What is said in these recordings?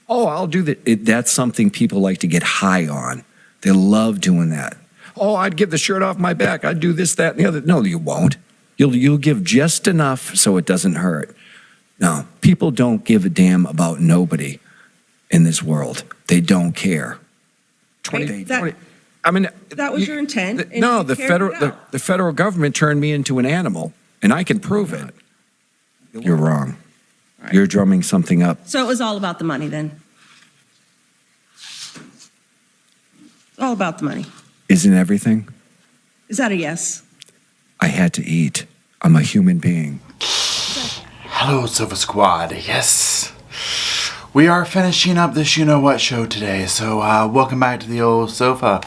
Oh, I'll do that. That's something people like to get high on. They love doing that. Oh, I'd give the shirt off my back. I'd do this, that, and the other. No, you won't. You'll give just enough so it doesn't hurt. No, people don't give a damn about nobody in this world. They don't care. I mean, that was your intent. No, the federal government turned me into an animal, and I can prove it. You're wrong. Right. You're drumming something up. So it was all about the money then? It's all about the money. Isn't everything? Is that a yes? I had to eat. I'm a human being. Hello, Sofa Squad. Yes. We are finishing up this You Know What show today, so welcome back to the old sofa.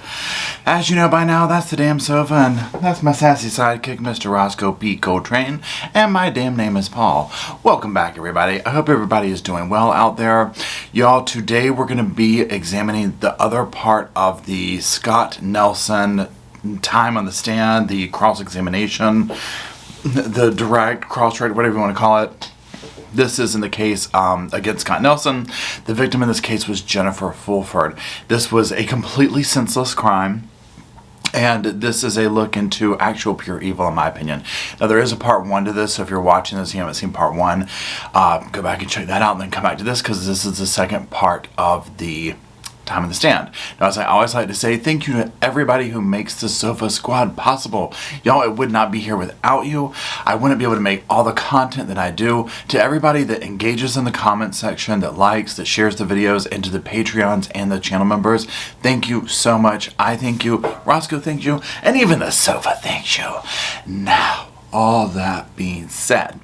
As you know by now, that's the damn sofa, and that's my sassy sidekick, Mr. Roscoe P. Coltrane, and my damn name is Paul. Welcome back, everybody. I hope everybody is doing well out there. Y'all, today we're going to be examining the other part of the Scott Nelson time on the stand, the cross-examination, the direct, cross-direct, whatever you want to call it. This is in the case against Scott Nelson. The victim in this case was Jennifer Fulford. This was a completely senseless crime. And this is a look into actual pure evil, in my opinion. Now, there is a part 1 to this, so if you're watching this and you haven't seen part 1, go back and check that out and then come back to this, because this is the second part of the time on the stand. Now, as I always like to say, thank you to everybody who makes the Sofa Squad possible. Y'all, it would not be here without you. I wouldn't be able to make all the content that I do. To everybody that engages in the comment section, that likes, that shares the videos, and to the Patreons and the channel members, thank you so much. I thank you. Roscoe thanks you. And even the sofa thanks you. Now, all that being said,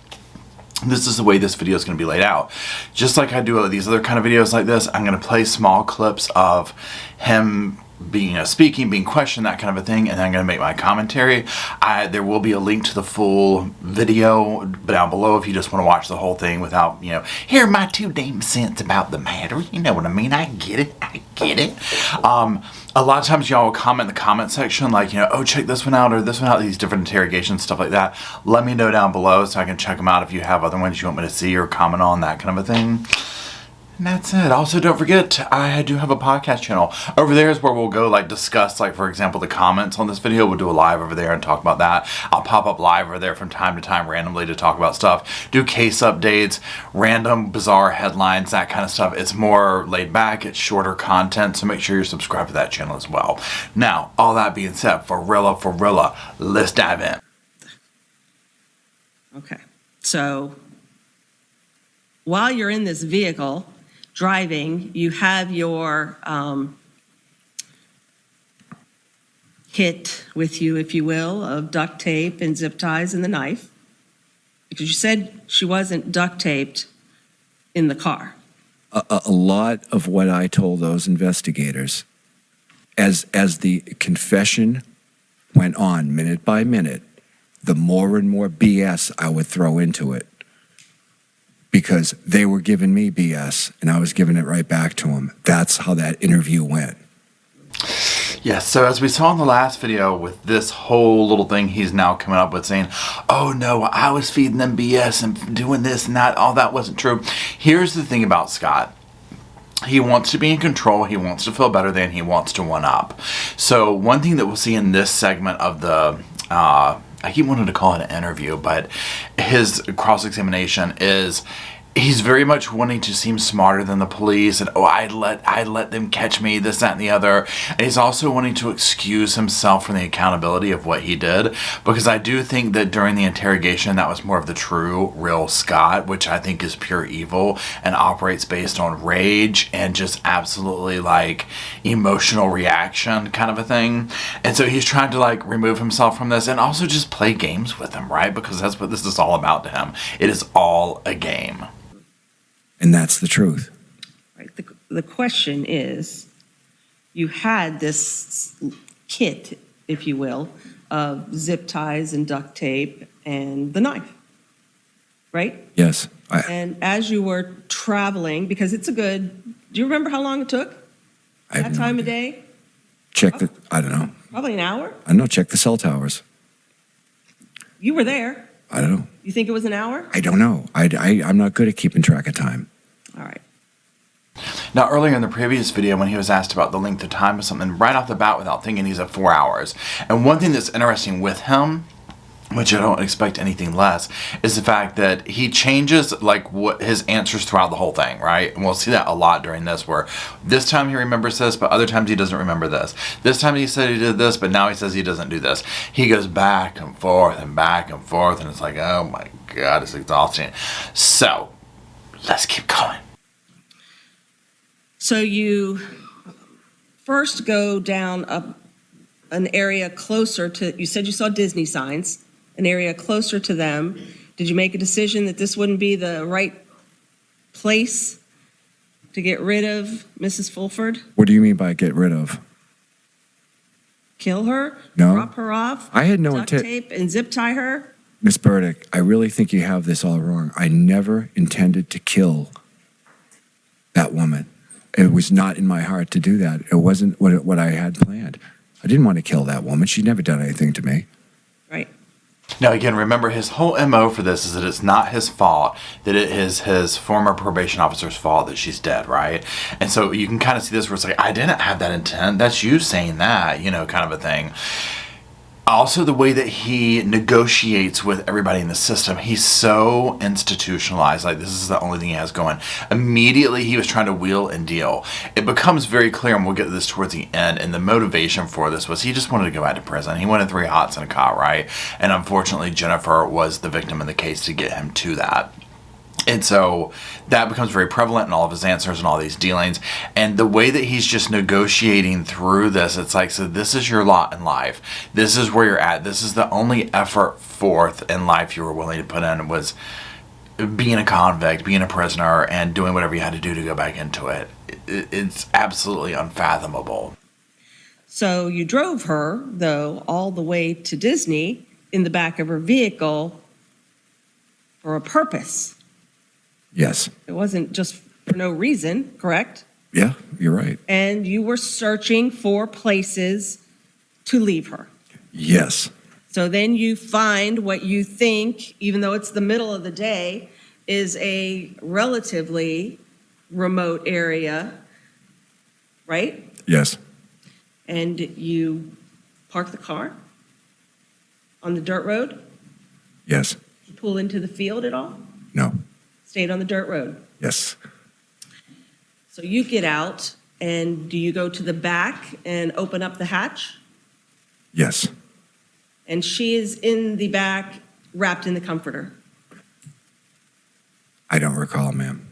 this is the way this video is going to be laid out. Just like I do these other kind of videos like this, I'm going to play small clips of him being speaking, being questioned, that kind of a thing, and then I'm going to make my commentary. There will be a link to the full video down below if you just want to watch the whole thing without, here are my 2 damn cents about the matter. You know what I mean? I get it. A lot of times y'all will comment in the comment section like, oh, check this one out or this one out, these different interrogations, stuff like that. Let me know down below so I can check them out if you have other ones you want me to see or comment on, that kind of a thing. And that's it. Also, don't forget, I do have a podcast channel. Over there is where we'll go, discuss, for example, the comments on this video. We'll do a live over there and talk about that. I'll pop up live over there from time to time randomly to talk about stuff. Do case updates, random, bizarre headlines, that kind of stuff. It's more laid back. It's shorter content, so make sure you're subscribed to that channel as well. Now, all that being said, for real, let's dive in. Okay. So, while you're in this vehicle driving, you have your kit with you, if you will, of duct tape and zip ties and the knife, because you said she wasn't duct taped in the car. A lot of what I told those investigators, as the confession went on minute by minute, the more and more BS I would throw into it. Because they were giving me BS, and I was giving it right back to them. That's how that interview went. Yes, so as we saw in the last video with this whole little thing he's now coming up with saying, oh no, I was feeding them BS and doing this and that, all that wasn't true. Here's the thing about Scott. He wants to be in control, he wants to feel better than, he wants to one up. So one thing that we'll see in this segment of the I keep wanting to call it an interview, but his cross-examination is he's very much wanting to seem smarter than the police, and I'd let them catch me, this, that, and the other. And he's also wanting to excuse himself from the accountability of what he did, because I do think that during the interrogation that was more of the true, real Scott, which I think is pure evil and operates based on rage and just absolutely emotional reaction kind of a thing. And so he's trying to remove himself from this and also just play games with him, right? Because that's what this is all about to him. It is all a game. And that's the truth. Right. The question is, you had this kit, if you will, of zip ties and duct tape and the knife, right? Yes. And as you were traveling, because do you remember how long it took? That time of day? I don't know. Probably an hour? I know, check the cell towers. You were there. I don't know. You think it was an hour? I don't know. I'm not good at keeping track of time. All right. Now, earlier in the previous video, when he was asked about the length of time of something, right off the bat, without thinking, he said 4 hours. And one thing that's interesting with him, which I don't expect anything less, is the fact that he changes like what his answers throughout the whole thing, right? And we'll see that a lot during this, where this time he remembers this, but other times he doesn't remember this. This time he said he did this, but now he says he doesn't do this. He goes back and forth and back and forth, and it's like, oh my God, it's exhausting. So, let's keep going. So you first go down an area closer to, you said you saw Disney signs, an area closer to them. Did you make a decision that this wouldn't be the right place to get rid of Mrs. Fulford? What do you mean by get rid of? Kill her? No. Drop her off? I had no duct intent. tape and zip tie her? Miss Burdick, I really think you have this all wrong. I never intended to kill that woman. It was not in my heart to do that. It wasn't what I had planned. I didn't want to kill that woman. She'd never done anything to me. Right. Now, again, remember, his whole MO for this is that it's not his fault, that it is his former probation officer's fault that she's dead, right? And so you can kind of see this where it's like, I didn't have that intent. That's you saying that, you know, kind of a thing. Also, the way that he negotiates with everybody in the system, he's so institutionalized. Like, this is the only thing he has going. Immediately, he was trying to wheel and deal. It becomes very clear, and we'll get to this towards the end, and the motivation for this was he just wanted to go back to prison. He wanted 3 hots and a cot, right? And unfortunately, Jennifer was the victim in the case to get him to that. And so that becomes very prevalent in all of his answers and all these dealings. And the way that he's just negotiating through this, it's like, so this is your lot in life. This is where you're at. This is the only effort forth in life you were willing to put in, was being a convict, being a prisoner, and doing whatever you had to do to go back into it. It's absolutely unfathomable. So you drove her, though, all the way to Disney in the back of her vehicle for a purpose. Yes. It wasn't just for no reason, correct? Yeah, you're right. And you were searching for places to leave her. Yes. So then you find what you think, even though it's the middle of the day, is a relatively remote area, right? Yes. And you park the car on the dirt road? Yes. You pull into the field at all? No. Stayed on the dirt road. Yes. So you get out, and do you go to the back and open up the hatch? Yes. And she is in the back, wrapped in the comforter. I don't recall, ma'am.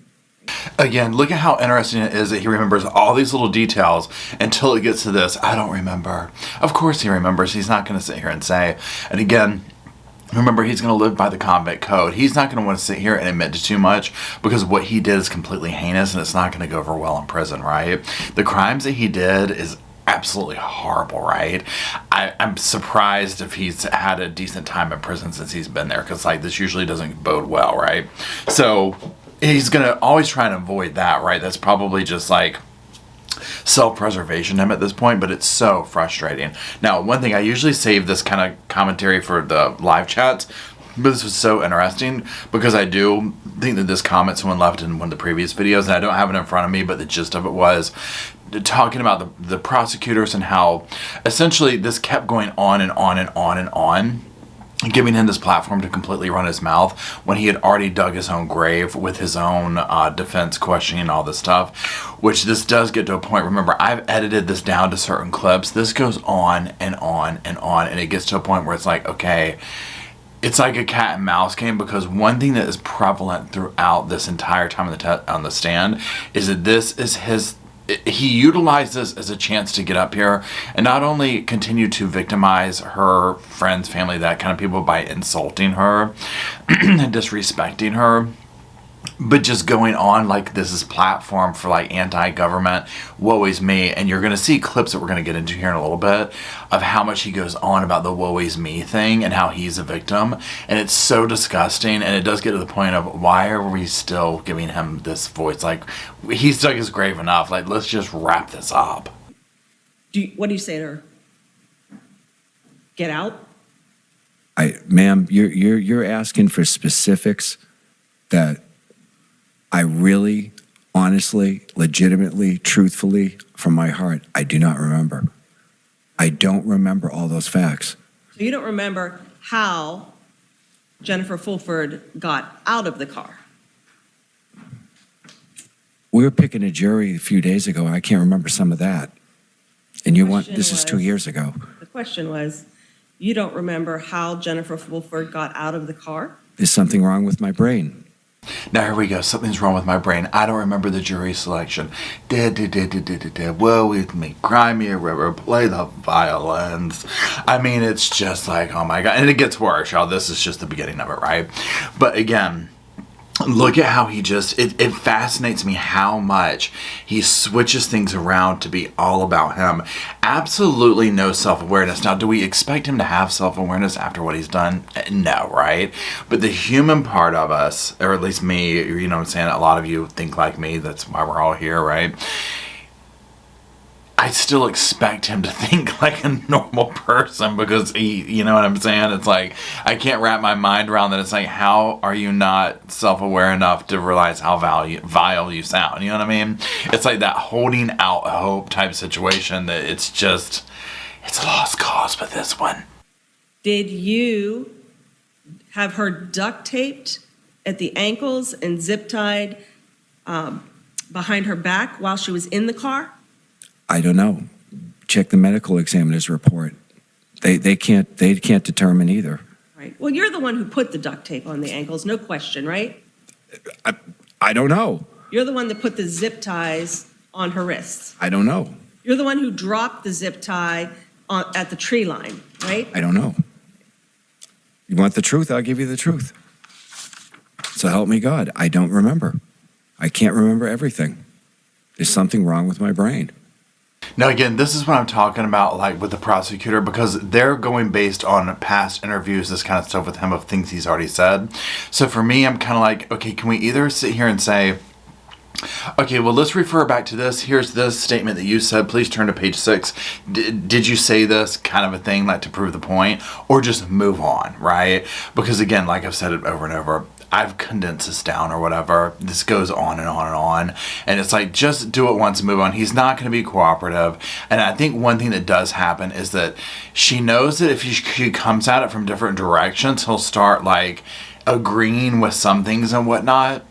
Again, look at how interesting it is that he remembers all these little details until it gets to this. I don't remember. Of course he remembers. He's not going to sit here and say. And again, remember, he's going to live by the convict code. He's not going to want to sit here and admit to too much, because what he did is completely heinous, and it's not going to go over well in prison, right? The crimes that he did is absolutely horrible, right? I'm surprised if he's had a decent time in prison since he's been there, because like this usually doesn't bode well, right? So he's going to always try and avoid that, right? That's probably just like self-preservation him at this point, but it's so frustrating. Now, one thing, I usually save this kind of commentary for the live chats, but this was so interesting because I do think that this comment someone left in one of the previous videos, and I don't have it in front of me, but the gist of it was talking about the prosecutors and how essentially this kept going on and on and on and on, giving him this platform to completely run his mouth when he had already dug his own grave with his own defense questioning and all this stuff, which this does get to a point. Remember, I've edited this down to certain clips. This goes on and on and on, and it gets to a point where it's like, okay, it's like a cat and mouse game, because one thing that is prevalent throughout this entire time on the stand is that this is he utilized this as a chance to get up here and not only continue to victimize her friends, family, that kind of people by insulting her and disrespecting her, but just going on like this is platform for like anti-government, woe is me. And you're going to see clips that we're going to get into here in a little bit of how much he goes on about the woe is me thing and how he's a victim. And it's so disgusting. And it does get to the point of, why are we still giving him this voice? Like, he's dug his grave enough. Like, let's just wrap this up. What do you say to her? Get out? Ma'am, you're asking for specifics that I really Honestly, legitimately, truthfully, from my heart, I do not remember. I don't remember all those facts. So you don't remember how Jennifer Fulford got out of the car? We were picking a jury a few days ago. I can't remember some of that. And you want, Question this is 2 was- years ago. The question was, you don't remember how Jennifer Fulford got out of the car? There's something wrong with my brain. Now here we go. Something's wrong with my brain. I don't remember the jury selection. Woe with me. Cry me a river. Play the violins. I mean, it's just like, oh my God. And it gets worse, y'all. This is just the beginning of it, right? But again, look at how he just, it fascinates me how much he switches things around to be all about him. Absolutely no self-awareness. Now, do we expect him to have self-awareness after what he's done? No, right? But the human part of us, or at least me, you know what I'm saying? A lot of you think like me. That's why we're all here, right? I still expect him to think like a normal person because he, you know what I'm saying? It's like, I can't wrap my mind around that. It's like, how are you not self-aware enough to realize how vile you sound? You know what I mean? It's like that holding out hope type situation that it's just, it's a lost cause with this one. Did you have her duct taped at the ankles and zip tied behind her back while she was in the car? I don't know. Check the medical examiner's report. They can't determine either. Right. Well, you're the one who put the duct tape on the ankles, no question, right? I don't know. You're the one that put the zip ties on her wrists. I don't know. You're the one who dropped the zip tie at the tree line, right? I don't know. You want the truth? I'll give you the truth. So help me God. I don't remember. I can't remember everything. There's something wrong with my brain. Now, again, this is what I'm talking about, like, with the prosecutor, because they're going based on past interviews, this kind of stuff with him of things he's already said. So for me, I'm kind of like, okay, can we either sit here and say, okay, well, let's refer back to this. Here's this statement that you said. Please turn to page 6. Did you say this kind of a thing, like to prove the point, or just move on, right? Because again, like I've said it over and over, I've condensed this down or whatever. This goes on and on and on. And it's like, just do it once and move on. He's not going to be cooperative. And I think one thing that does happen is that she knows that if she comes at it from different directions, he'll start like agreeing with some things and whatnot.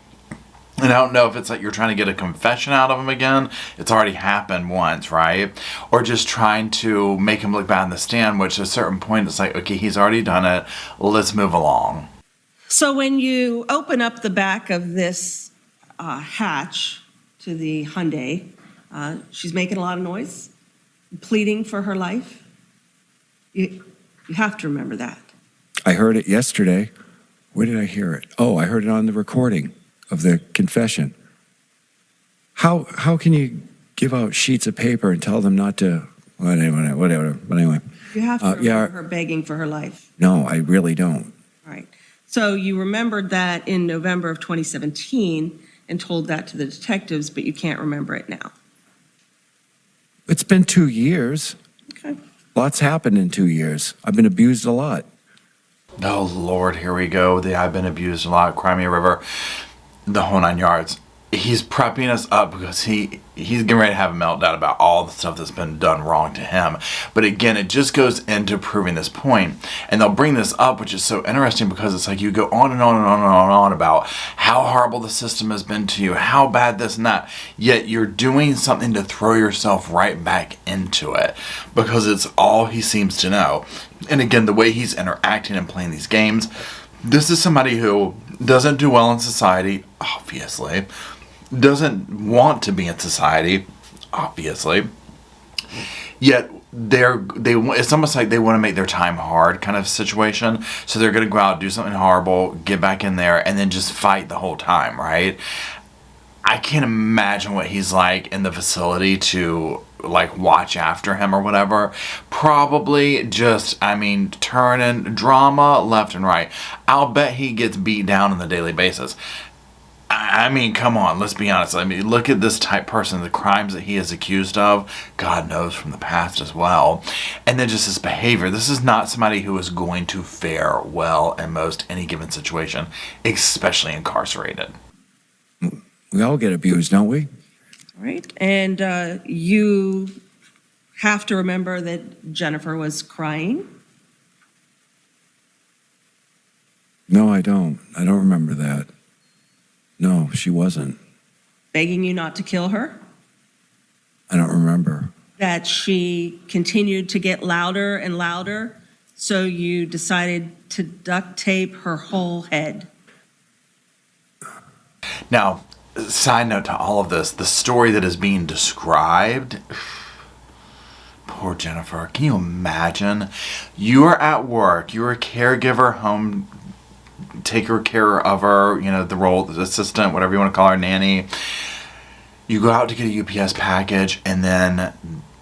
And I don't know if it's like you're trying to get a confession out of him again. It's already happened once, right? Or just trying to make him look bad in the stand, which at a certain point it's like, okay, he's already done it. Let's move along. So when you open up the back of this hatch to the Hyundai, she's making a lot of noise, pleading for her life. You have to remember that. I heard it yesterday. Where did I hear it? Oh, I heard it on the recording of the confession. How can you give out sheets of paper and tell them not to, whatever. But anyway. You have to remember her begging for her life. No, I really don't. All right. So you remembered that in November of 2017 and told that to the detectives, but you can't remember it now. It's been 2 years. Okay. Lots happened in 2 years. I've been abused a lot. Oh, Lord, here we go. I've been abused a lot. Cry me a river. The whole 9 yards. He's prepping us up because he's getting ready to have a meltdown about all the stuff that's been done wrong to him. But again, it just goes into proving this point. And they'll bring this up, which is so interesting because it's like you go on and on and on and on and on about how horrible the system has been to you, how bad this and that. Yet you're doing something to throw yourself right back into it because it's all he seems to know. And again, the way he's interacting and playing these games, this is somebody who doesn't do well in society, obviously. Doesn't want to be in society, obviously. Yet it's almost like they want to make their time hard kind of situation. So they're going to go out, do something horrible, get back in there, and then just fight the whole time, right? I can't imagine what he's like in the facility to like watch after him or whatever. Probably just, turning drama left and right. I'll bet he gets beat down on a daily basis. Come on, let's be honest. Look at this type person, the crimes that he is accused of, God knows from the past as well. And then just his behavior. This is not somebody who is going to fare well in most any given situation, especially incarcerated. We all get abused, don't we? All right. And you have to remember that Jennifer was crying. No, I don't. I don't remember that. No, she wasn't. Begging you not to kill her. I don't remember. That she continued to get louder and louder, so you decided to duct tape her whole head. Now, side note to all of this, the story that is being described, poor Jennifer. Can you imagine? You are at work, you're a caregiver, home taker care of her, you know, the role, the assistant, whatever you want to call her, nanny. You go out to get a UPS package, and then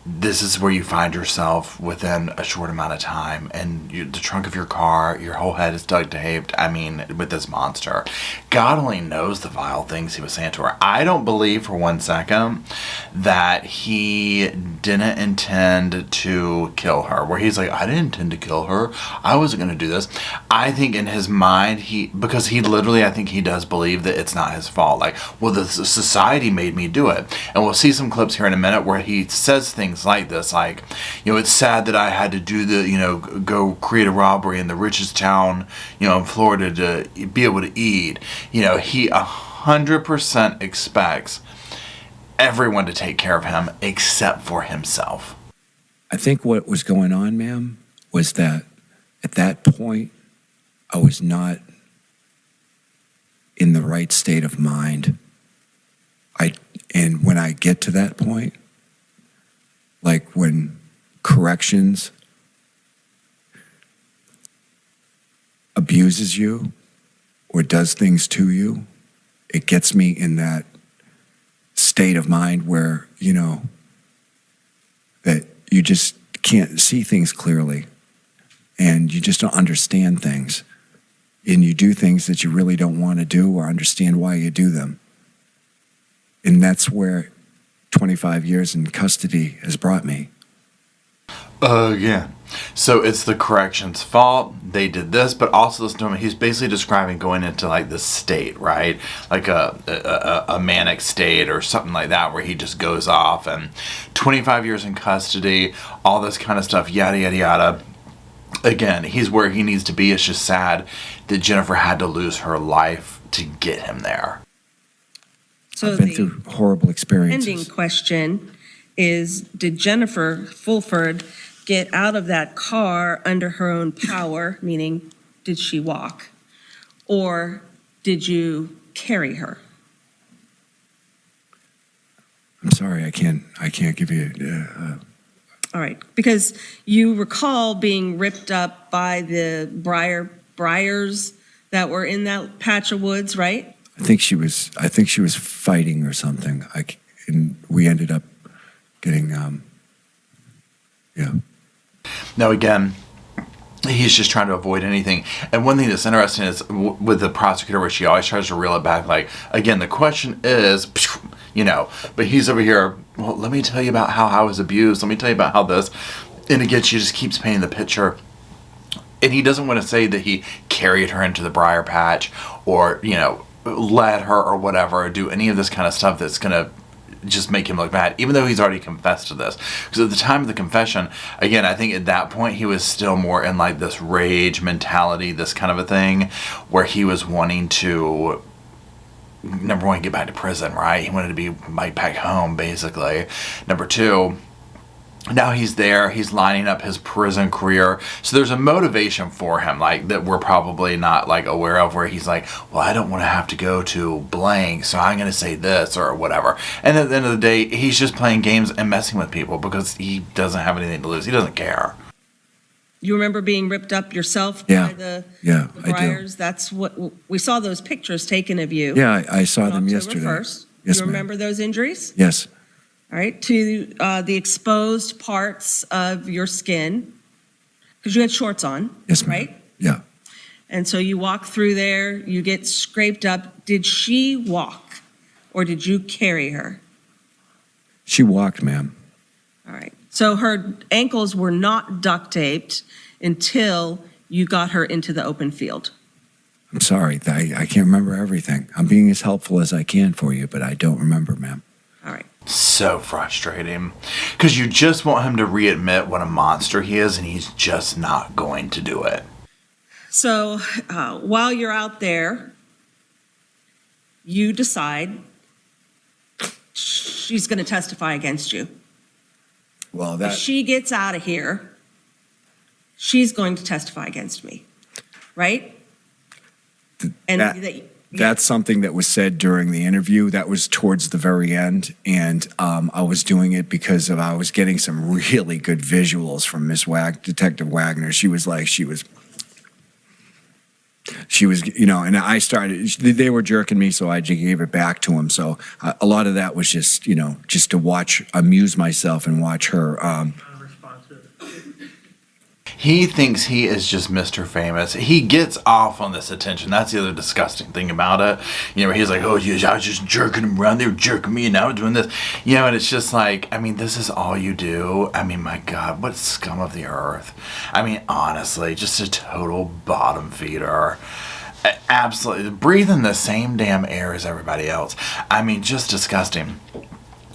this is where you find yourself within a short amount of time, and the trunk of your car, your whole head is duct taped. I mean, with this monster. God only knows the vile things he was saying to her. I don't believe for 1 second that he didn't intend to kill her, where he's like, I didn't intend to kill her. I wasn't going to do this. I think in his mind, because he literally, I think he does believe that it's not his fault. Like, well, the society made me do it. And we'll see some clips here in a minute where he says things like this, like, you know, it's sad that I had to do go create a robbery in the richest town, in Florida to be able to eat. He 100% expects everyone to take care of him except for himself. I think what was going on, ma'am, was that at that point, I was not in the right state of mind. And when I get to that point, like when corrections abuses you or does things to you, it gets me in that state of mind where, that you just can't see things clearly and you just don't understand things. And you do things that you really don't want to do or understand why you do them. And that's where 25 years in custody has brought me. Again. So it's the corrections' fault. They did this, but also listen to him. He's basically describing going into like this state, right? Like a manic state or something like that, where he just goes off, and 25 years in custody, all this kind of stuff, yada, yada, yada. Again, he's where he needs to be. It's just sad that Jennifer had to lose her life to get him there. So I've been through horrible experiences. Ending question is, did Jennifer Fulford get out of that car under her own power, meaning did she walk, or did you carry her? I'm sorry, I can't give you. All right, because you recall being ripped up by the briars that were in that patch of woods, right? I think she was fighting or something. And we ended up getting, yeah. Now, again, he's just trying to avoid anything. And one thing that's interesting is with the prosecutor, where she always tries to reel it back. Like, again, the question is, but he's over here, well, let me tell you about how I was abused. Let me tell you about how this. And again, she just keeps painting the picture. And he doesn't want to say that he carried her into the briar patch or, led her or whatever, or do any of this kind of stuff that's going to just make him look bad, even though he's already confessed to this. Because at the time of the confession, again, I think at that point he was still more in like this rage mentality, this kind of a thing, where he was wanting to, number one, get back to prison, right? He wanted to be like back home, basically. Number two, now he's there, he's lining up his prison career. So there's a motivation for him, like, that we're probably not like aware of, where he's like, well, I don't want to have to go to blank, so I'm going to say this or whatever. And at the end of the day, he's just playing games and messing with people because he doesn't have anything to lose. He doesn't care. You remember being ripped up yourself by the briars? That's what we saw, those pictures taken of you. Yeah, I saw on them October yesterday. 1st. Yes, you ma'am. remember those injuries? Yes. All right, to the exposed parts of your skin, because you had shorts on, Yes, ma'am. right? Yeah. And so you walk through there, you get scraped up. Did she walk, or did you carry her? She walked, ma'am. All right, so her ankles were not duct taped until you got her into the open field. I'm sorry. I can't remember everything. I'm being as helpful as I can for you, but I don't remember, ma'am. All right. So frustrating. Because you just want him to readmit what a monster he is, and he's just not going to do it. So while you're out there, you decide she's going to testify against you. Well, If she gets out of here, she's going to testify against me, right? That's something that was said during the interview. That was towards the very end, and I was doing it because I was getting some really good visuals from Detective Wagner. She was, and I started. They were jerking me, so I just gave it back to him. So a lot of that was just, just to amuse myself and watch her. He thinks he is just Mr. Famous. He gets off on this attention. That's the other disgusting thing about it. He's like, oh, I was just jerking him around. They were jerking me, and I was doing this. And it's just like, this is all you do. My God, what scum of the earth. Honestly, just a total bottom feeder. Absolutely. Breathing the same damn air as everybody else. Just disgusting.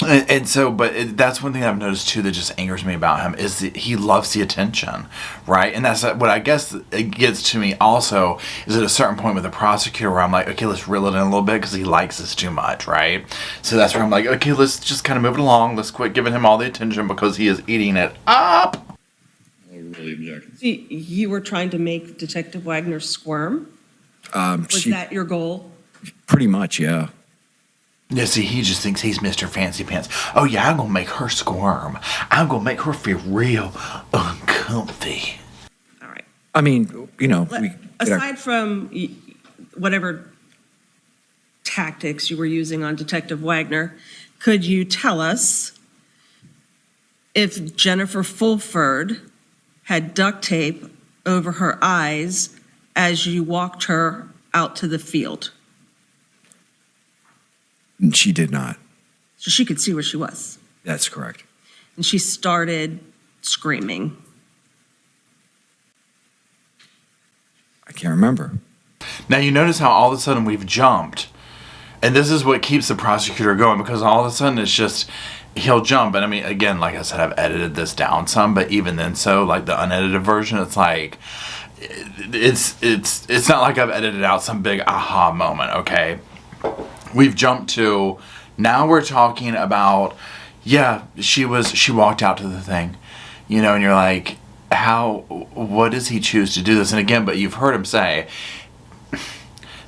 And so, but that's one thing I've noticed too that just angers me about him is that he loves the attention, right? And that's what I guess it gets to me also is at a certain point with the prosecutor where I'm like, okay, let's reel it in a little bit because he likes this too much, right? So that's where I'm like, okay, let's just kind of move it along. Let's quit giving him all the attention because he is eating it up. See, you were trying to make Detective Wagner squirm? Was that your goal? Pretty much, yeah. Yeah, see, he just thinks he's Mr. Fancy Pants. Oh, yeah, I'm going to make her squirm. I'm going to make her feel real uncomfy. All right. Aside from whatever tactics you were using on Detective Wagner, could you tell us if Jennifer Fulford had duct tape over her eyes as you walked her out to the field? She did not. So she could see where she was. That's correct. And she started screaming. I can't remember. Now, you notice how all of a sudden we've jumped. And this is what keeps the prosecutor going because all of a sudden it's just, he'll jump. And again, like I said, I've edited this down some, but even then so, like the unedited version, it's like, it's not like I've edited out some big aha moment, okay? We've jumped to, now we're talking about, she walked out to the thing, and you're like, what does he choose to do this? And again, but you've heard him say,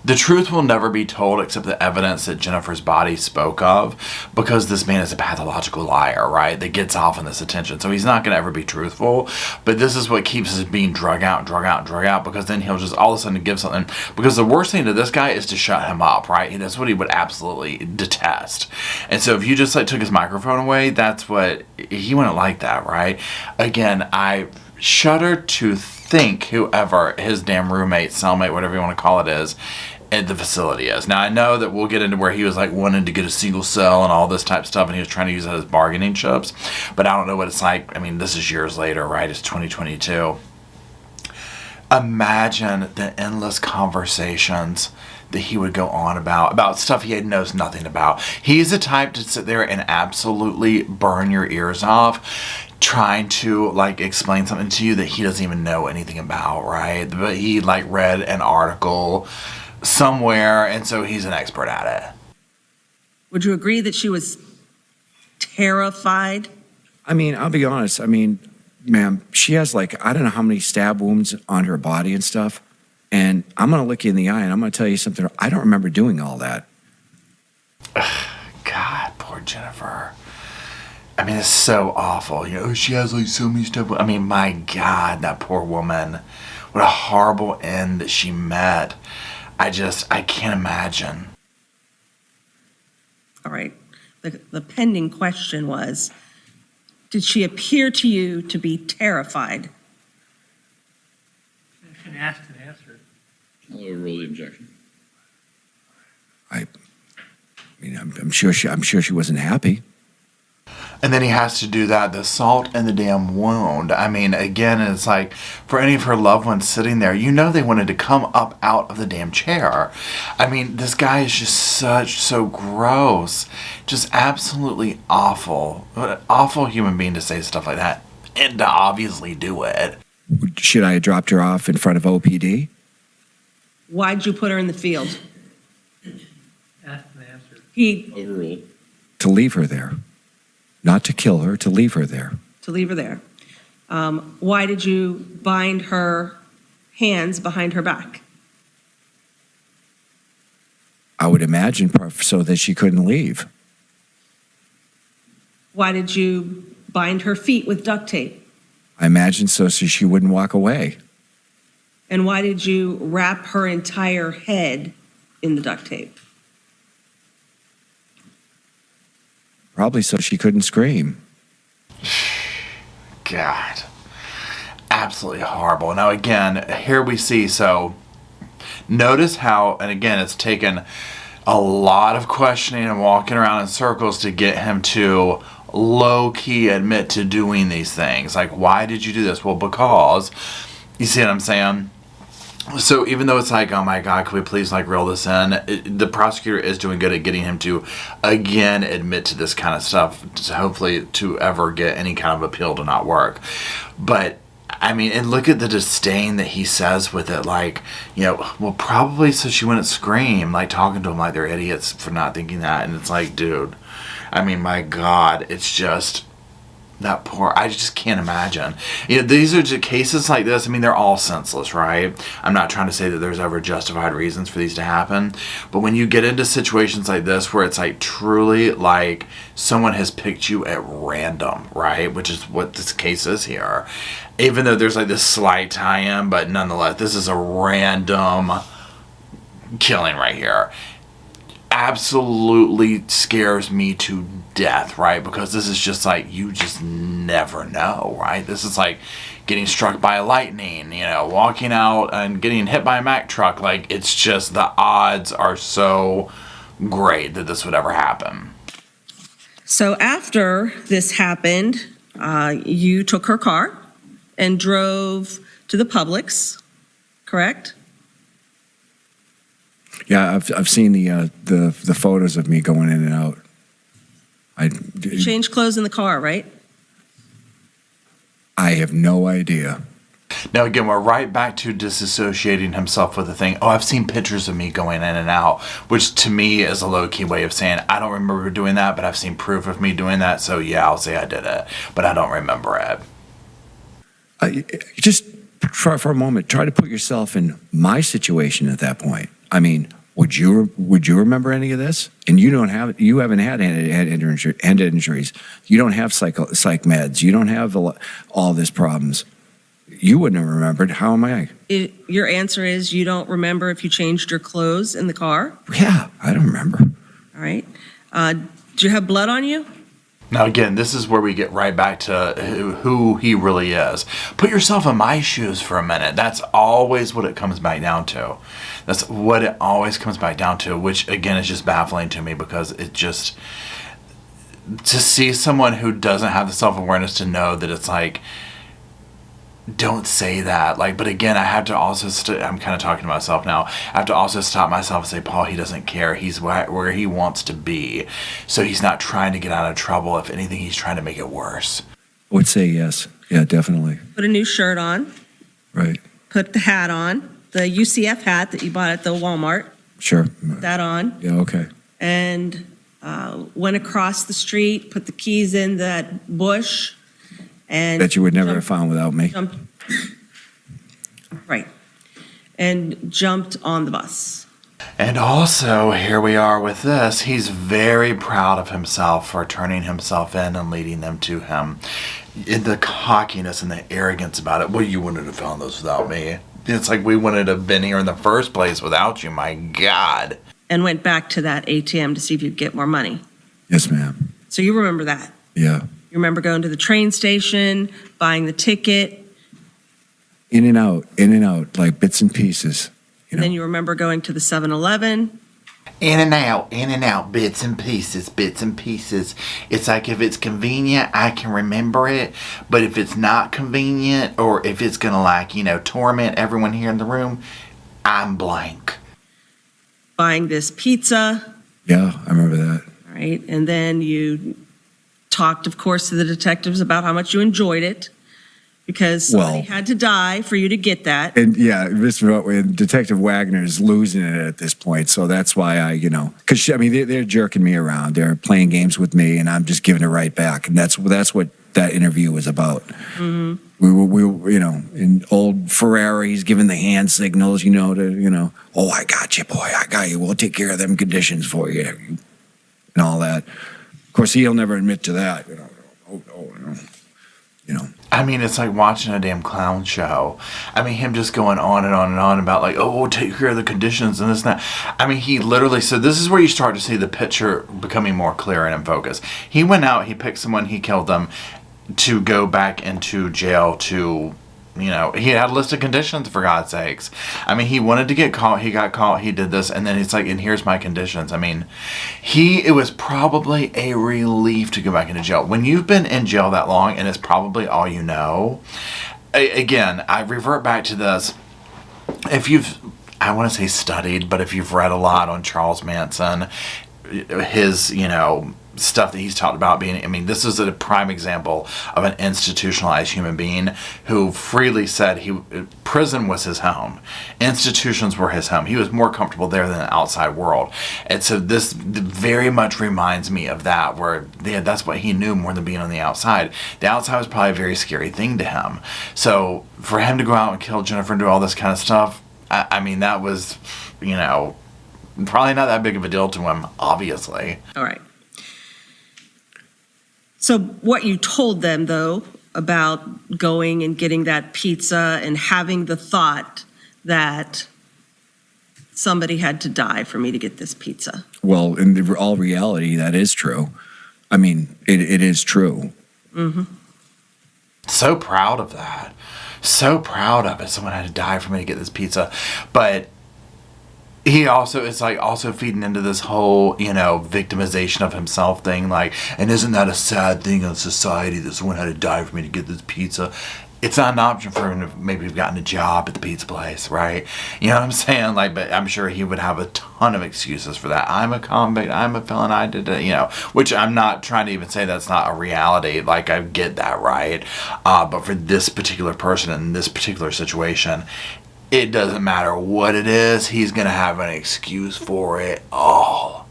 the truth will never be told except the evidence that Jennifer's body spoke of because this man is a pathological liar, right? That gets off on this attention. So he's not going to ever be truthful. But this is what keeps us being drug out because then he'll just all of a sudden give something. Because the worst thing to this guy is to shut him up, right? That's what he would absolutely detest. And so if you just took his microphone away, that's what, he wouldn't like that, right? Again, I shudder to think whoever his damn roommate, cellmate, whatever you want to call it is, at the facility is. Now, I know that we'll get into where he was wanting to get a single cell and all this type of stuff, and he was trying to use it as bargaining chips, but I don't know what it's like. This is years later, right? It's 2022. Imagine the endless conversations that he would go on about stuff he knows nothing about. He's the type to sit there and absolutely burn your ears off trying to explain something to you that he doesn't even know anything about, right? But he read an article somewhere, and so he's an expert at it. Would you agree that she was terrified? I'll be honest. Ma'am, she has I don't know how many stab wounds on her body and stuff. And I'm going to look you in the eye and I'm going to tell you something. I don't remember doing all that. God, poor Jennifer. It's so awful. She has so many stuff. My God, that poor woman. What a horrible end that she met. I can't imagine. All right. The pending question was, did she appear to you to be terrified? She asked and answered. I'll overrule the objection. I'm sure she wasn't happy. And then he has to do that, the salt in the damn wound. I mean, again, it's like, for any of her loved ones sitting there, you know they wanted to come up out of the damn chair. I mean, this guy is just so gross. Just absolutely awful. What an awful human being to say stuff like that. And to obviously do it. Should I have dropped her off in front of OPD? Why'd you put her in the field? Ask and answer. He, Overruled. To leave her there. Not to kill her, to leave her there. to leave her there. Why did you bind her hands behind her back? I would imagine so that she couldn't leave. Why did you bind her feet with duct tape? I imagine so she wouldn't walk away. And why did you wrap her entire head in the duct tape? Probably so she couldn't scream. God. Absolutely horrible. Now, again, here we see, so notice how, and again, it's taken a lot of questioning and walking around in circles to get him to low-key admit to doing these things. Like, why did you do this? Well, because, you see what I'm saying? So even though it's like, oh my God, can we please like reel this in? The prosecutor is doing good at getting him to, again, admit to this kind of stuff, hopefully to ever get any kind of appeal to not work. But, I mean, and look at the disdain that he says with it, like, you know, well, probably so she wouldn't scream, like talking to him like they're idiots for not thinking that. And it's like, dude, I mean, my God, it's just... that poor, I just can't imagine. You know, these are just cases like this. I mean, they're all senseless, right? I'm not trying to say that there's ever justified reasons for these to happen. But when you get into situations like this where it's like truly like someone has picked you at random, right? Which is what this case is here. Even though there's like this slight tie-in, but nonetheless, this is a random killing right here. Absolutely scares me to death, right? Because this is just like, you just never know, right? This is like getting struck by lightning, you know, walking out and getting hit by a Mack truck. Like, it's just, the odds are so great that this would ever happen. So after this happened, you took her car and drove to the Publix, correct? Yeah, I've seen the photos of me going in and out. You changed clothes in the car, right? I have no idea. Now, again, we're right back to disassociating himself with the thing. Oh, I've seen pictures of me going in and out, which to me is a low-key way of saying, I don't remember doing that, but I've seen proof of me doing that, so yeah, I'll say I did it, but I don't remember it. Just for a moment, try to put yourself in my situation at that point. I mean, would you remember any of this? And you haven't had head injuries. You don't have psych meds. You don't have all these problems. You wouldn't have remembered. How am I? Your answer is you don't remember if you changed your clothes in the car? Yeah, I don't remember. All right. Do you have blood on you? Now, again, this is where we get right back to who he really is. Put yourself in my shoes for a minute. That's always what it comes back down to. That's what it always comes back down to, which, again, is just baffling to me because it just... to see someone who doesn't have the self-awareness to know that it's like... don't say that. Like, but again, I have to also, I'm kind of talking to myself now. I have to also stop myself and say, Paul, he doesn't care. He's where he wants to be. So he's not trying to get out of trouble. If anything, he's trying to make it worse. I would say yes. Yeah, definitely. Put a new shirt on. Right. Put the hat on. The UCF hat that you bought at the Walmart. Sure. Put that on. Yeah, okay. And went across the street, put the keys in that bush. And That you would never have found without me. Right. And jumped on the bus. And also, here we are with this. He's very proud of himself for turning himself in and leading them to him. In the cockiness and the arrogance about it. Well, you wouldn't have found those without me. It's like we wouldn't have been here in the first place without you. My God. And went back to that ATM to see if you'd get more money. Yes, ma'am. So you remember that. Yeah. You remember going to the train station, buying the ticket. In and out, like bits and pieces. And then you remember going to the 7-Eleven. in and out, bits and pieces, bits and pieces. It's like if it's convenient, I can remember it. But if it's not convenient, or if it's going to, like, torment everyone here in the room, I'm blank. Buying this pizza, Yeah, I remember that. all right? And then you talked, of course, to the detectives about how much you enjoyed it because somebody Well- had to die for you to get that. And yeah, Detective Wagner's losing it at this point, so that's why I, because they're jerking me around, they're playing games with me, and I'm just giving it right back, and that's what that interview was about. We were, in old Ferrari, he's giving the hand signals, oh, I got you, boy, I got you. We'll take care of them conditions for you, and all that. Of course, he'll never admit to that. I mean, it's like watching a damn clown show. I mean, him just going on and on and on about, like, oh, we'll take care of the conditions and this and that. I mean, he literally said, this is where you start to see the picture becoming more clear and in focus. He went out, he picked someone, he killed them to go back into jail to, he had a list of conditions, for God's sakes. I mean, he wanted to get caught, he got caught, he did this, and then it's like, and here's my conditions. I mean, it was probably a relief to go back into jail. When you've been in jail that long, and it's probably all you know, again, I revert back to this. If you've, I want to say studied, but if you've read a lot on Charles Manson, his, stuff that he's talked about being, this is a prime example of an institutionalized human being who freely said prison was his home. Institutions were his home. He was more comfortable there than the outside world. And so this very much reminds me of that, where that's what he knew more than being on the outside. The outside was probably a very scary thing to him. So for him to go out and kill Jennifer and do all this kind of stuff, that was, probably not that big of a deal to him, obviously. All right. So what you told them, though, about going and getting that pizza and having the thought that somebody had to die for me to get this pizza. Well, in all reality, that is true. It is true. Mm-hmm. So proud of that. So proud of it. Someone had to die for me to get this pizza. But he also, it's like also feeding into this whole, victimization of himself thing. Like, and isn't that a sad thing in society that someone had to die for me to get this pizza? It's not an option for him to maybe have gotten a job at the pizza place, right? You know what I'm saying? Like, but I'm sure he would have a ton of excuses for that. I'm a convict. I'm a felon. I did it, which I'm not trying to even say that's not a reality. Like, I get that, right? But for this particular person in this particular situation, it doesn't matter what it is, he's going to have an excuse for it all.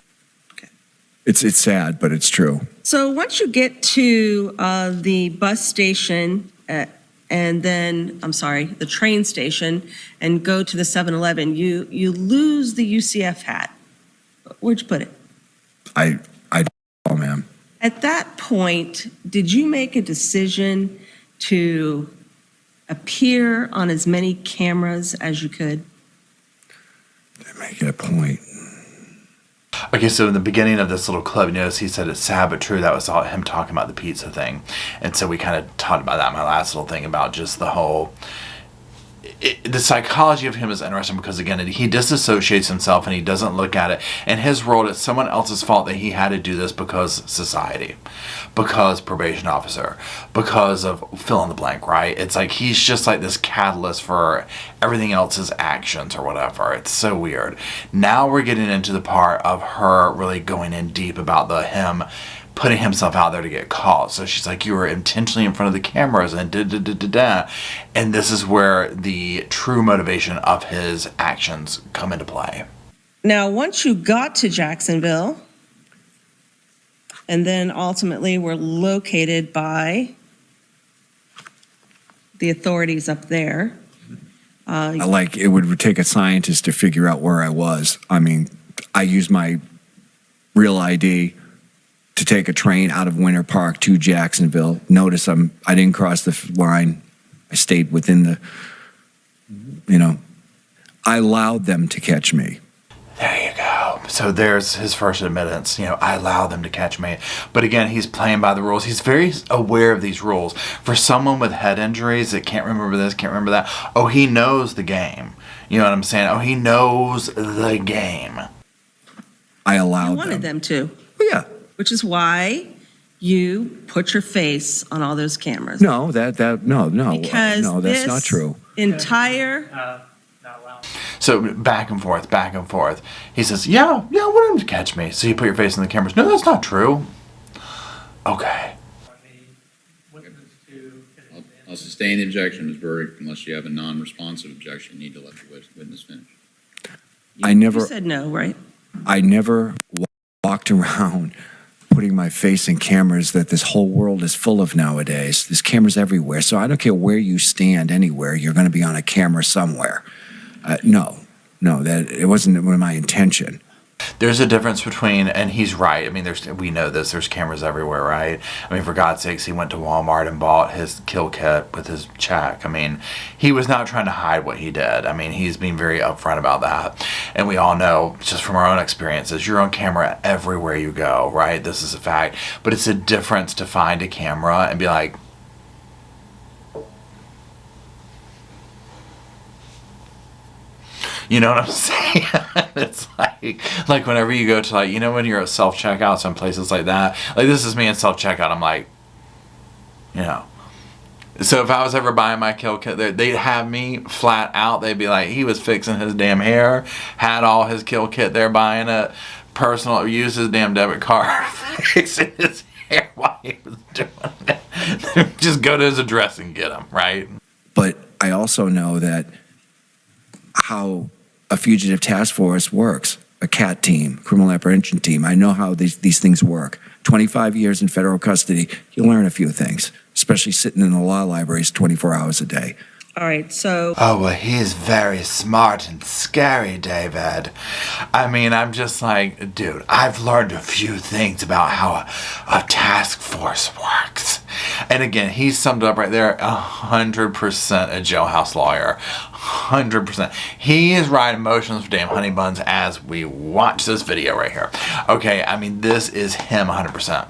Okay. It's sad, but it's true. So once you get to the bus station and then, the train station and go to the 7-Eleven, you lose the UCF hat. Where'd you put it? I don't know, ma'am. At that point, did you make a decision to appear on as many cameras as you could? They make it a point. Okay, so in the beginning of this little clip, notice he said it's sad but true. That was all him talking about the pizza thing. And so we kind of talked about that in my last little thing about just the whole... the psychology of him is interesting because, again, he disassociates himself and he doesn't look at it. In his world, it's someone else's fault that he had to do this because society, because probation officer, because of fill in the blank, right? It's like he's just like this catalyst for everything else's actions or whatever. It's so weird. Now we're getting into the part of her really going in deep about him putting himself out there to get caught. So she's like, you were intentionally in front of the cameras and da-da-da-da-da. And this is where the true motivation of his actions come into play. Now, once you got to Jacksonville, and then ultimately were located by the authorities up there. It would take a scientist to figure out where I was. I used my real ID to take a train out of Winter Park to Jacksonville. Notice I didn't cross the line. I stayed within I allowed them to catch me. There you go. So there's his first admittance. I allow them to catch me. But again, he's playing by the rules. He's very aware of these rules. For someone with head injuries that can't remember this, can't remember that, he knows the game. You know what I'm saying? He knows the game. I allowed You wanted them to, Yeah. which is why you put your face on all those cameras. No, no, Because no, that's not this true. entire, Not allowed. So back and forth, back and forth. He says, yeah, I want him to catch me. So you put your face in the cameras. No, that's not true. Okay. Witness to. I'll sustain the objection as verdict unless you have a non-responsive objection. You need to let the witness finish. you said no, right? I never walked around putting my face in cameras that this whole world is full of nowadays. There's cameras everywhere. So I don't care where you stand anywhere, you're going to be on a camera somewhere. No, that it wasn't my intention. There's a difference between, and he's right. I mean, we know this. There's cameras everywhere, right? I mean, for God's sakes, he went to Walmart and bought his kill kit with his check. I mean, he was not trying to hide what he did. I mean, he's being very upfront about that. And we all know, just from our own experiences, you're on camera everywhere you go, right? This is a fact. But it's a difference to find a camera and be like, you know what I'm saying? It's like whenever you go to when you're at self-checkout, some places like that, like this is me in self-checkout, I'm like, so if I was ever buying my kill kit, they'd have me flat out, they'd be like, he was fixing his damn hair, had all his kill kit there, buying it, personal, used his damn debit card, fixing his hair while he was doing it. Just go to his address and get him, right? But I also know that how a fugitive task force works, a CAT team, criminal apprehension team. I know how these things work. 25 years in federal custody, you learn a few things, especially sitting in the law libraries 24 hours a day. All right, so Oh, well, he's very smart and scary, David. I mean, I'm just like, dude, I've learned a few things about how a task force works. And again, he summed up right there 100% a jailhouse lawyer. 100%. He is riding motions for damn honey buns as we watch this video right here. Okay, I mean, this is him 100%.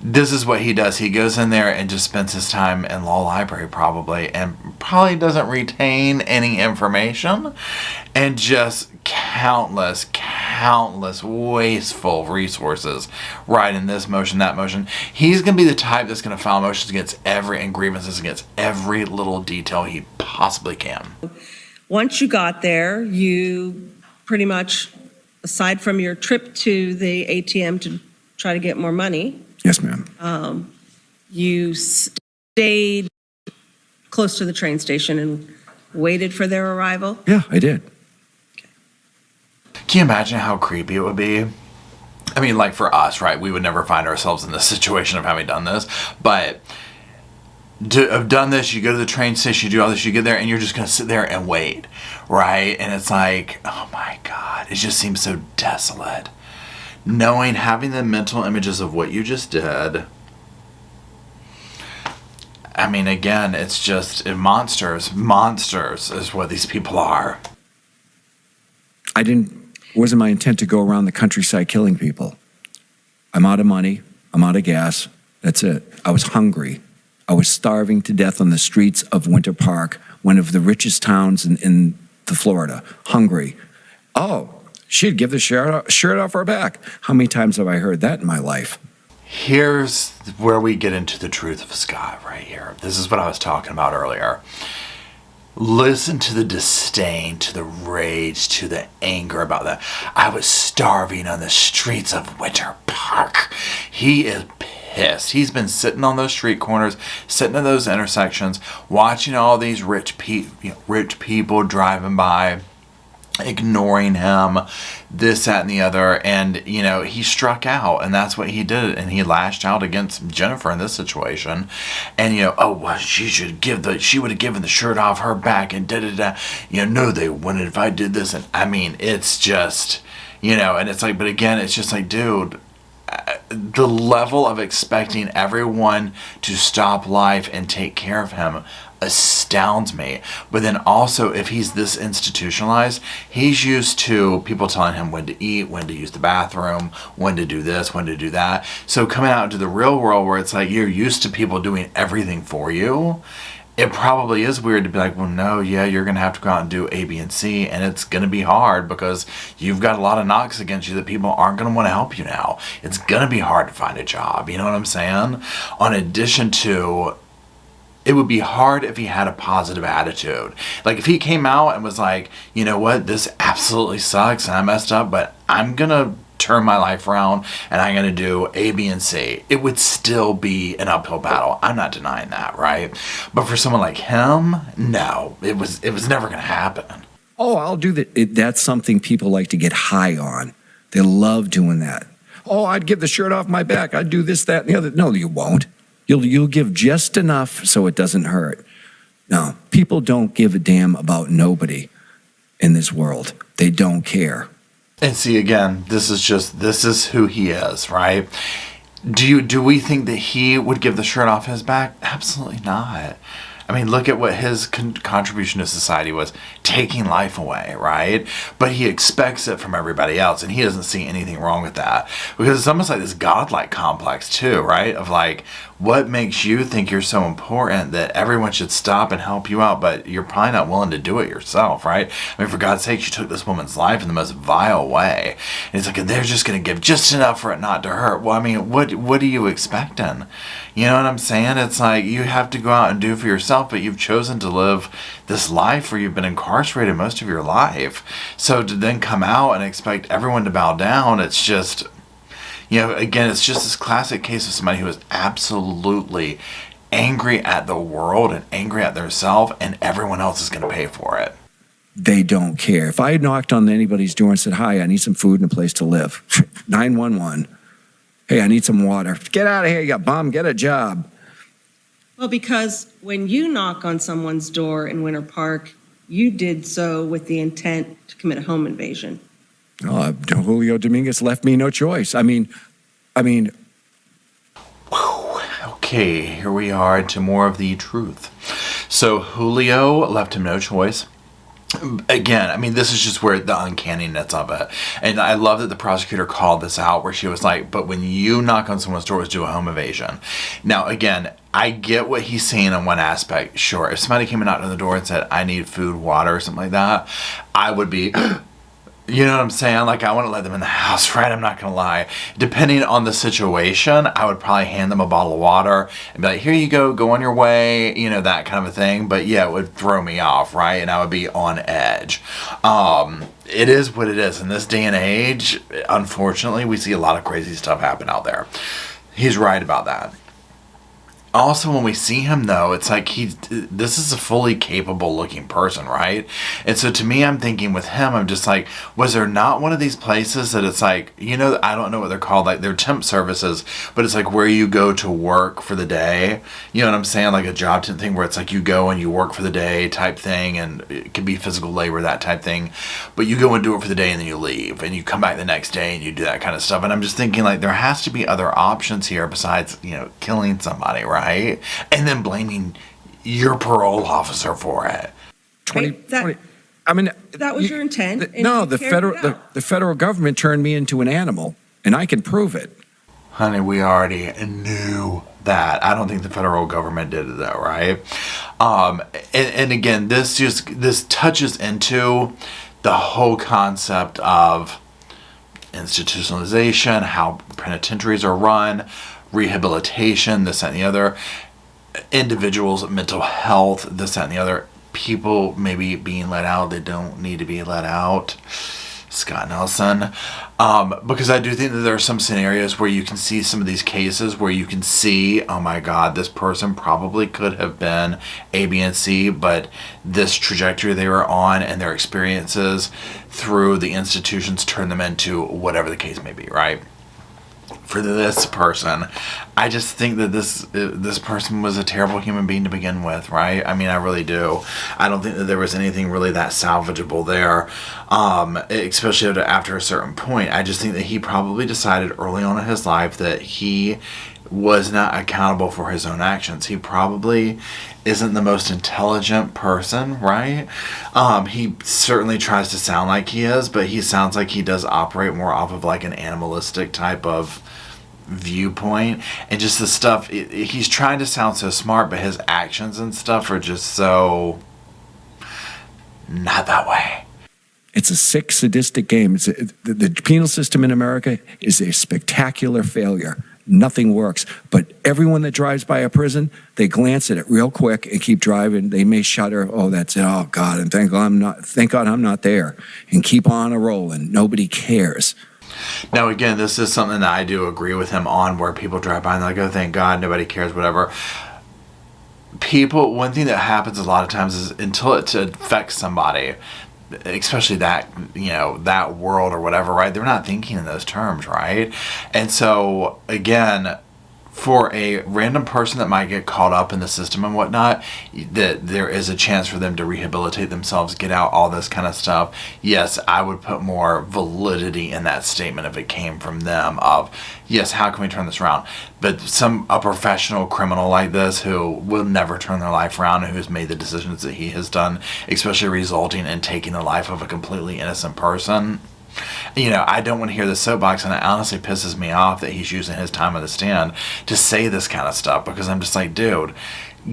This is what he does. He goes in there and just spends his time in law library probably, and probably doesn't retain any information, and just countless wasteful resources right in this motion, that motion. He's going to be the type that's going to file motions against and grievances against every little detail he possibly can. once you got there, you pretty much, aside from your trip to the ATM to try to get more money, Yes, ma'am. you stayed close to the train station and waited for their arrival? Yeah, I did. Can you imagine how creepy it would be? I mean, like for us, right? We would never find ourselves in this situation of having done this. But to have done this, you go to the train station, you do all this, you get there, and you're just going to sit there and wait, right? And it's like, oh my God, it just seems so desolate. Knowing, having the mental images of what you just did. I mean, again, it's just monsters. Monsters is what these people are. Wasn't my intent to go around the countryside killing people. I'm out of money. I'm out of gas. That's it. I was hungry. I was starving to death on the streets of Winter Park, one of the richest towns in the Florida. Hungry. Oh, she'd give the shirt off her back. How many times have I heard that in my life? Here's where we get into the truth of Scott right here. This is what I was talking about earlier. Listen to the disdain, to the rage, to the anger about that. I was starving on the streets of Winter Park. He is pissed. He's been sitting on those street corners, sitting in those intersections, watching all these rich people driving by, ignoring him, this, that, and the other, and he struck out, and that's what he did, and he lashed out against Jennifer in this situation, and oh well, she would have given the shirt off her back, and no, they wouldn't if I did this, and I mean, it's just, and it's like, but again, it's just like, dude, the level of expecting everyone to stop life and take care of him astounds me. But then also, if he's this institutionalized, he's used to people telling him when to eat, when to use the bathroom, when to do this, when to do that. So coming out into the real world where it's like you're used to people doing everything for you, it probably is weird to be like, well, no, yeah, you're going to have to go out and do A, B, and C, and it's going to be hard because you've got a lot of knocks against you that people aren't going to want to help you now. It's going to be hard to find a job, you know what I'm saying? On addition to, it would be hard if he had a positive attitude. Like, if he came out and was like, you know what, this absolutely sucks and I messed up, but I'm going to turn my life around and I'm going to do A, B, and C, it would still be an uphill battle. I'm not denying that, right? But for someone like him, no, it was never going to happen. Oh, I'll do that. That's something people like to get high on. They love doing that. Oh, I'd give the shirt off my back. I'd do this, that, and the other. No, you won't. You'll give just enough so it doesn't hurt. No, people don't give a damn about nobody in this world. They don't care. And see, again, this is who he is, right? Do we think that he would give the shirt off his back? Absolutely not. I mean, look at what his contribution to society was, taking life away, right? But he expects it from everybody else, and he doesn't see anything wrong with that. Because it's almost like this godlike complex, too, right? Of like, what makes you think you're so important that everyone should stop and help you out, but you're probably not willing to do it yourself, right? I mean, for God's sake, you took this woman's life in the most vile way. And it's like, they're just going to give just enough for it not to hurt. Well, I mean, what are you expecting? You know what I'm saying? It's like, you have to go out and do for yourself, but you've chosen to live this life where you've been incarcerated most of your life. So to then come out and expect everyone to bow down, it's just, you know, again, it's just this classic case of somebody who is absolutely angry at the world and angry at themselves, and everyone else is going to pay for it. They don't care. If I had knocked on anybody's door and said, hi, I need some food and a place to live, 911. Hey, I need some water. Get out of here, you bum, get a job. Well, because when you knock on someone's door in Winter Park, you did so with the intent to commit a home invasion. Julio Dominguez left me no choice. I mean, Okay, here we are to more of the truth. So Julio left him no choice. Again, I mean, this is just where the uncanniness of it. And I love that the prosecutor called this out, where she was like, but when you knock on someone's door, it's do a home invasion. Now, again, I get what he's saying in one aspect. Sure, if somebody came and knocked on the door and said, I need food, water, or something like that, I would be... You know what I'm saying? Like, I want to let them in the house, right? I'm not going to lie. Depending on the situation, I would probably hand them a bottle of water and be like, here you go on your way, you know, that kind of a thing. But yeah, it would throw me off, right? And I would be on edge. It is what it is. In this day and age, unfortunately, we see a lot of crazy stuff happen out there. He's right about that. Also, when we see him, though, it's like this is a fully capable looking person, right? And so to me, I'm thinking with him, I'm just like, was there not one of these places that it's like, you know, I don't know what they're called, like they're temp services, but it's like where you go to work for the day. You know what I'm saying? Like a job temp thing where it's like you go and you work for the day type thing, and it could be physical labor, that type thing. But you go and do it for the day and then you leave and you come back the next day and you do that kind of stuff. And I'm just thinking like there has to be other options here besides, you know, killing somebody, right? And then blaming your parole officer for it. 20, Right, that- 20 I mean, That was your intent. and no, you the carried it out. the federal government turned me into an animal, and I can prove it. Honey, we already knew that. I don't think the federal government did it though, right? And again, this touches into the whole concept of institutionalization, how penitentiaries are run, rehabilitation, this, that, and the other, individuals' mental health, this, that, and the other, people maybe being let out, they don't need to be let out. Scott Nelson. Because I do think that there are some scenarios where you can see some of these cases where you can see, oh my God, this person probably could have been A, B, and C, but this trajectory they were on and their experiences through the institutions turned them into whatever the case may be, right? For this person, I just think that this person was a terrible human being to begin with, right? I mean, I really do. I don't think that there was anything really that salvageable there, especially after a certain point. I just think that he probably decided early on in his life that he was not accountable for his own actions. He probably isn't the most intelligent person, right? He certainly tries to sound like he is, but he sounds like he does operate more off of like an animalistic type of viewpoint, and just the stuff, he's trying to sound so smart, but his actions and stuff are just so not that way. It's a sick, sadistic game. The penal system in America is a spectacular failure. Nothing works. But everyone that drives by a prison, they glance at it real quick and keep driving. They may shudder, oh, that's it, oh, God, and thank God I'm not there, and keep on a-rolling. Nobody cares. Now, again, this is something that I do agree with him on, where people drive by and they're like, oh, thank God, nobody cares, whatever. People, one thing that happens a lot of times is until it affects somebody, especially that, that world or whatever, right? They're not thinking in those terms, right? And so, again, for a random person that might get caught up in the system and whatnot, that there is a chance for them to rehabilitate themselves, get out, all this kind of stuff. Yes, I would put more validity in that statement if it came from them of, yes, how can we turn this around? But a professional criminal like this who will never turn their life around and who's made the decisions that he has done, especially resulting in taking the life of a completely innocent person, I don't want to hear the soapbox, and it honestly pisses me off that he's using his time on the stand to say this kind of stuff, because I'm just like, dude,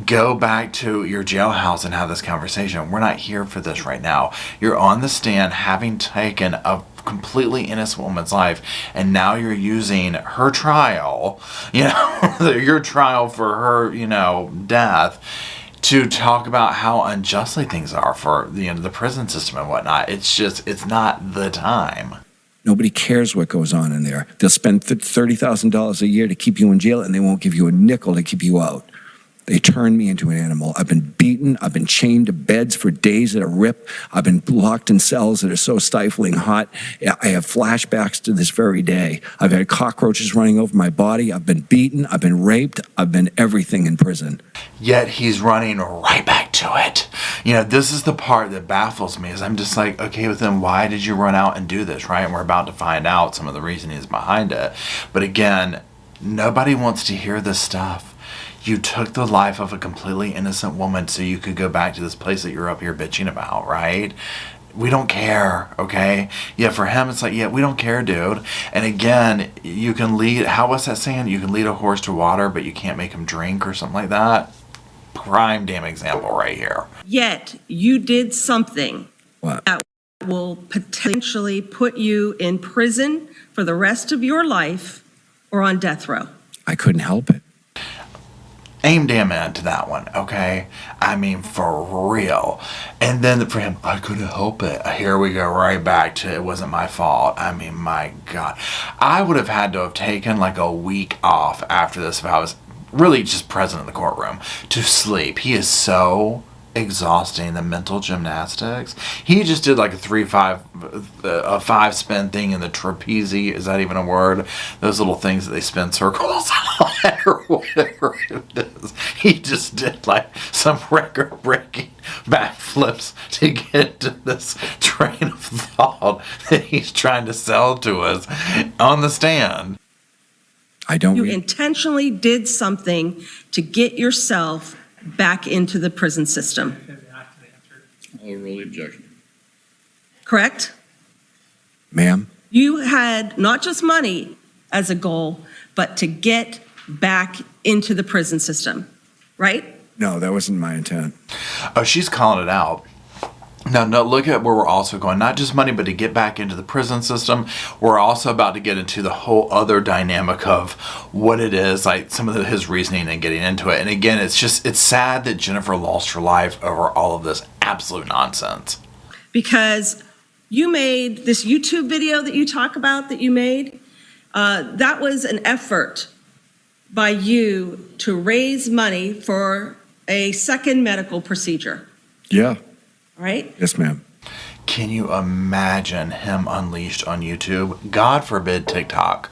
go back to your jailhouse and have this conversation. We're not here for this right now. You're on the stand having taken a completely innocent woman's life, and now you're using her trial, your trial for her, death, to talk about how unjustly things are for the prison system and whatnot. It's not the time. Nobody cares what goes on in there. They'll spend $30,000 a year to keep you in jail, and they won't give you a nickel to keep you out. They turned me into an animal. I've been beaten. I've been chained to beds for days at a rip. I've been locked in cells that are so stifling hot. I have flashbacks to this very day. I've had cockroaches running over my body. I've been beaten. I've been raped. I've been everything in prison. Yet he's running right back to it. This is the part that baffles me, is I'm just like, okay, with him, why did you run out and do this, right? And we're about to find out some of the reasonings behind it. But again, nobody wants to hear this stuff. You took the life of a completely innocent woman so you could go back to this place that you're up here bitching about, right? We don't care, okay? Yeah, for him, it's like, yeah, we don't care, dude. And again, you can lead, was that saying? You can lead a horse to water, but you can't make him drink or something like that. Prime damn example right here. Yet you did something What? that will potentially put you in prison for the rest of your life or on death row. I couldn't help it. Aim damn it to that one, okay? I mean, for real. And then for him, I couldn't help it. Here we go right back to it wasn't my fault. I mean, my God. I would have had to have taken like a week off after this if I was really just present in the courtroom to sleep. He is so exhausting, the mental gymnastics. He just did like a 5-spin thing in the trapeze. Is that even a word? Those little things that they spin circles on or whatever it is. He just did like some record-breaking backflips to get to this train of thought that he's trying to sell to us on the stand. You intentionally did something to get yourself back into the prison system. Overrule the objection. Correct? Ma'am? You had not just money as a goal, but to get back into the prison system, right? No, that wasn't my intent. Oh, she's calling it out. No, look at where we're also going. Not just money, but to get back into the prison system. We're also about to get into the whole other dynamic of what it is, like some of his reasoning and getting into it. And again, it's sad that Jennifer lost her life over all of this absolute nonsense. Because you made this YouTube video that you talk about that you made, that was an effort by you to raise money for a second medical procedure, Yeah. right? Yes, ma'am. Can you imagine him unleashed on YouTube? God forbid TikTok.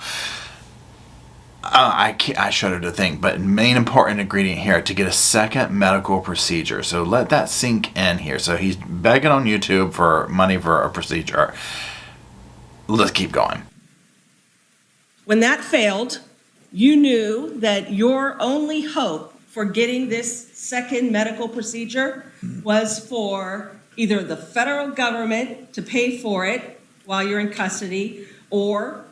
I shudder to think, but main important ingredient here to get a second medical procedure. So let that sink in here. So he's begging on YouTube for money for a procedure. Let's keep going. When that failed, you knew that your only hope for getting this second medical procedure was for either the federal government to pay for it while you're in custody, or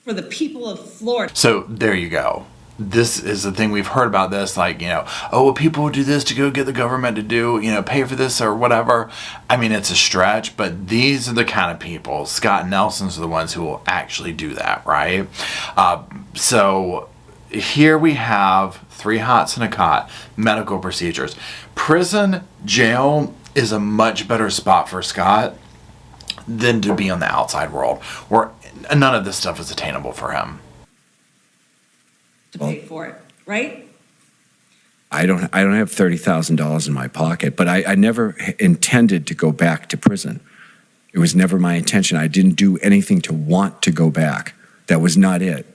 for the people of Florida. So there you go. This is the thing we've heard about this, like, oh, well, people will do this to go get the government to do, pay for this or whatever. I mean, it's a stretch, but these are the kind of people. Scott Nelson's are the ones who will actually do that, right? So here we have 3 hots and a cot, medical procedures. Prison, jail is a much better spot for Scott than to be on the outside world, where none of this stuff is attainable for him. To pay for it, right? I don't have $30,000 in my pocket, but I never intended to go back to prison. It was never my intention. I didn't do anything to want to go back. That was not it.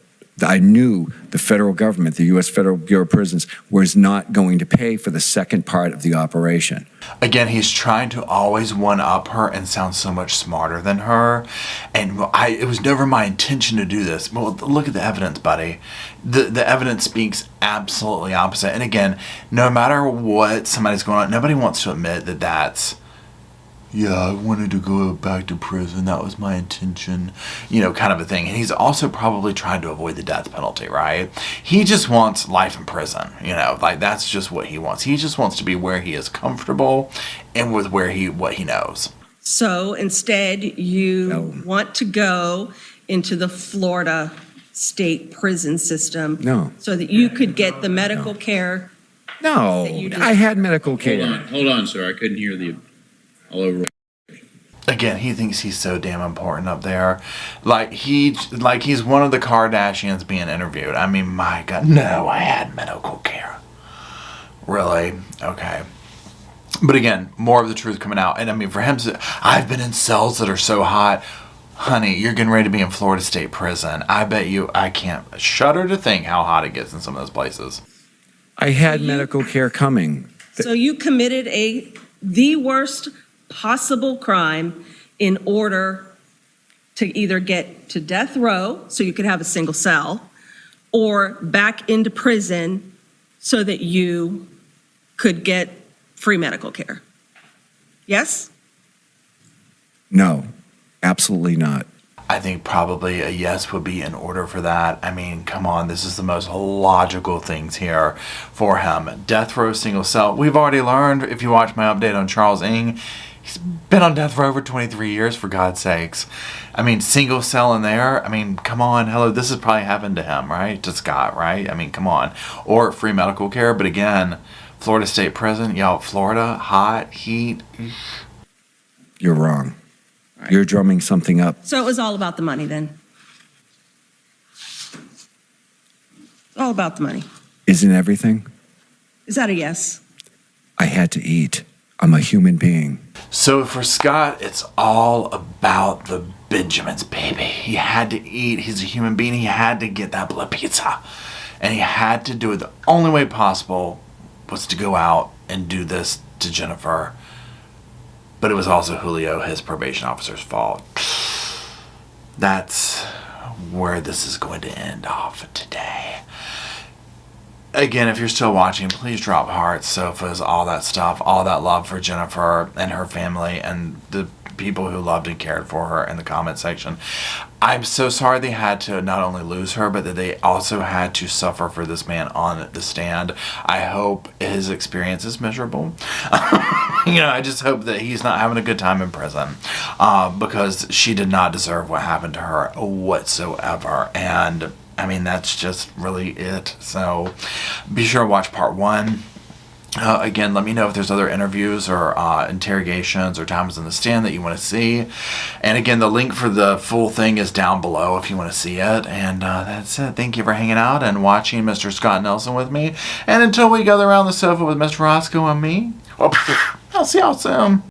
I knew the federal government, the U.S. Federal Bureau of Prisons, was not going to pay for the second part of the operation. Again, he's trying to always one-up her and sound so much smarter than her. And it was never my intention to do this. Well, look at the evidence, buddy. The evidence speaks absolutely opposite. And again, no matter what somebody's going on, nobody wants to admit that that's, yeah, I wanted to go back to prison. That was my intention, kind of a thing. And he's also probably trying to avoid the death penalty, right? He just wants life in prison, like that's just what he wants. He just wants to be where he is comfortable and with what he knows. So instead, you want to go into the Florida state prison system. No. So that you could get the medical care. No, That you just- I had medical care. Hold on, sir. I couldn't hear the all over. Again, he thinks he's so damn important up there. Like he's one of the Kardashians being interviewed. I mean, my God. No, I had medical care. Really? Okay. But again, more of the truth coming out. And I mean, for him, I've been in cells that are so hot. Honey, you're getting ready to be in Florida State Prison. I bet you, I can't shudder to think how hot it gets in some of those places. I had medical care coming. So you committed the worst possible crime in order to either get to death row so you could have a single cell, or back into prison so that you could get free medical care. Yes? No, absolutely not. I think probably a yes would be in order for that. I mean, come on, this is the most logical things here for him. Death row, single cell. We've already learned, if you watch my update on Charles Ng, he's been on death row for 23 years, for God's sakes. I mean, single cell in there. I mean, come on. Hello, this has probably happened to him, right? To Scott, right? I mean, come on. Or free medical care. But again, Florida State Prison, Florida, hot, heat. You're wrong. You're drumming something up. So it was all about the money then? All about the money. Isn't everything? Is that a yes? I had to eat. I'm a human being. So for Scott, it's all about the Benjamins, baby. He had to eat. He's a human being. He had to get that blood pizza. And he had to do it. The only way possible was to go out and do this to Jennifer. But it was also Julio, his probation officer's fault. That's where this is going to end off today. Again, if you're still watching, please drop hearts, sofas, all that stuff, all that love for Jennifer and her family and the people who loved and cared for her in the comment section. I'm so sorry they had to not only lose her, but that they also had to suffer for this man on the stand. I hope his experience is miserable. I just hope that he's not having a good time in prison, because she did not deserve what happened to her whatsoever. And I mean, that's just really it. So be sure to watch part 1. Again, let me know if there's other interviews or interrogations or times in the stand that you want to see. And again, the link for the full thing is down below if you want to see it. And that's it. Thank you for hanging out and watching Mr. Scott Nelson with me. And until we gather around the sofa with Mr. Roscoe and me, I'll see y'all soon.